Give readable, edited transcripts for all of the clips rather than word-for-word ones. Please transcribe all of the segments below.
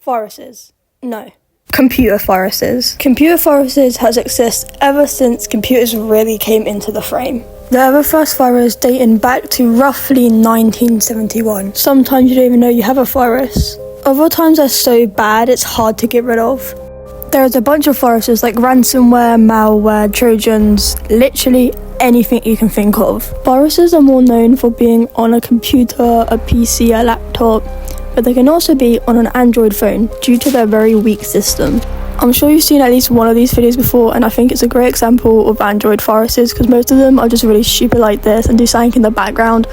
Viruses. No. Computer viruses. Computer viruses has existed ever since computers really came into the frame. They're the first virus dating back to roughly 1971. Sometimes you don't even know you have a virus. Other times they're so bad it's hard to get rid of. There's a bunch of viruses like ransomware, malware, trojans, literally anything you can think of. Viruses are more known for being on a computer, a PC, a laptop, but they can also be on an Android phone due to their very weak system. I'm sure you've seen at least one of these videos before, and I think it's a great example of Android viruses because most of them are just really stupid like this and do something in the background,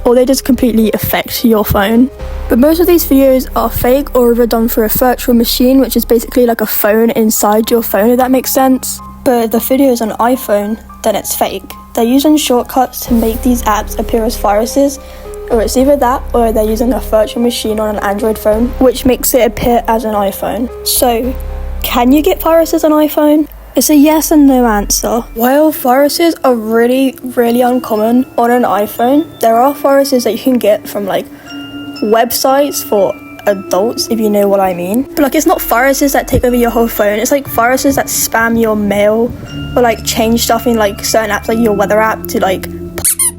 or they just completely affect your phone. But most of these videos are fake or either done through a virtual machine, which is basically like a phone inside your phone, if that makes sense. But if the video is on iPhone, then it's fake. They're using shortcuts to make these apps appear as viruses, or it's either that or they're using a virtual machine on an Android phone, which makes it appear as an iPhone. So, can you get viruses on iPhone? It's a yes and no answer. While viruses are really uncommon on an iPhone, there are viruses that you can get from like websites for adults, if you know what I mean. But like, it's not viruses that take over your whole phone, it's like viruses that spam your mail or like change stuff in like certain apps, like your weather app, to like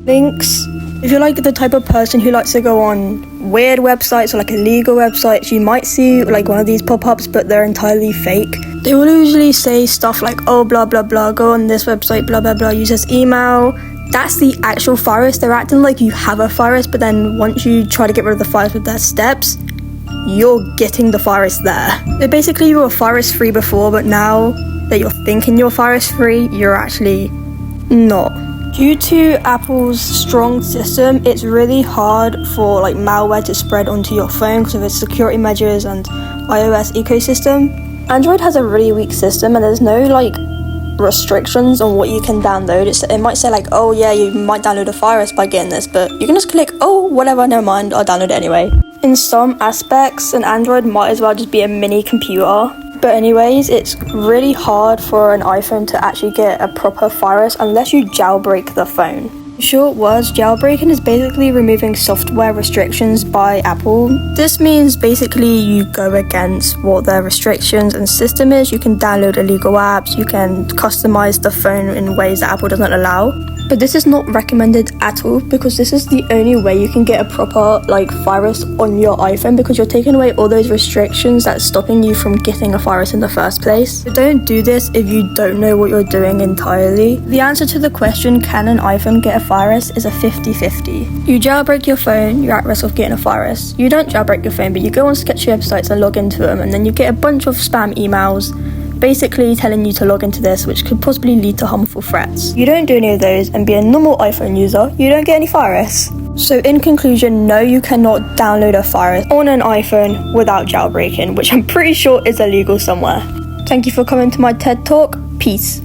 links. If you're like the type of person who likes to go on weird websites or like illegal websites, you might see like one of these pop-ups, but they're entirely fake. They will usually say stuff like, oh, blah blah blah, go on this website, blah blah blah, use this email. That's the actual virus. They're acting like you have a virus, but then once you try to get rid of the virus with their steps, you're getting the virus there. So basically you were virus free before, but now that you're thinking you're virus free, you're actually not. Due to Apple's strong system, it's really hard for like malware to spread onto your phone because of its security measures and iOS ecosystem. Android has a really weak system and there's no like restrictions on what you can download. It might say like, oh yeah, you might download a virus by getting this, but you can just click, oh whatever, never mind, I'll download it anyway. In some aspects, an Android might as well just be a mini computer. But anyways, it's really hard for an iPhone to actually get a proper virus unless you jailbreak the phone. In short words, jailbreaking is basically removing software restrictions by Apple. This means basically you go against what their restrictions and system is. You can download illegal apps, you can customize the phone in ways that Apple doesn't allow. But this is not recommended at all because this is the only way you can get a proper like virus on your iPhone, because you're taking away all those restrictions that's stopping you from getting a virus in the first place. So don't do this if you don't know what you're doing entirely. The answer to the question, can an iPhone get a virus, is a 50-50. You jailbreak your phone, you're at risk of getting a virus. You don't jailbreak your phone, but you go on sketchy websites and log into them, and then you get a bunch of spam emails basically telling you to log into this, which could possibly lead to harmful threats. You don't do any of those and be a normal iPhone user, you don't get any virus. So in conclusion, no, you cannot download a virus on an iPhone without jailbreaking, which I'm pretty sure is illegal somewhere. Thank you for coming to my TED Talk. Peace.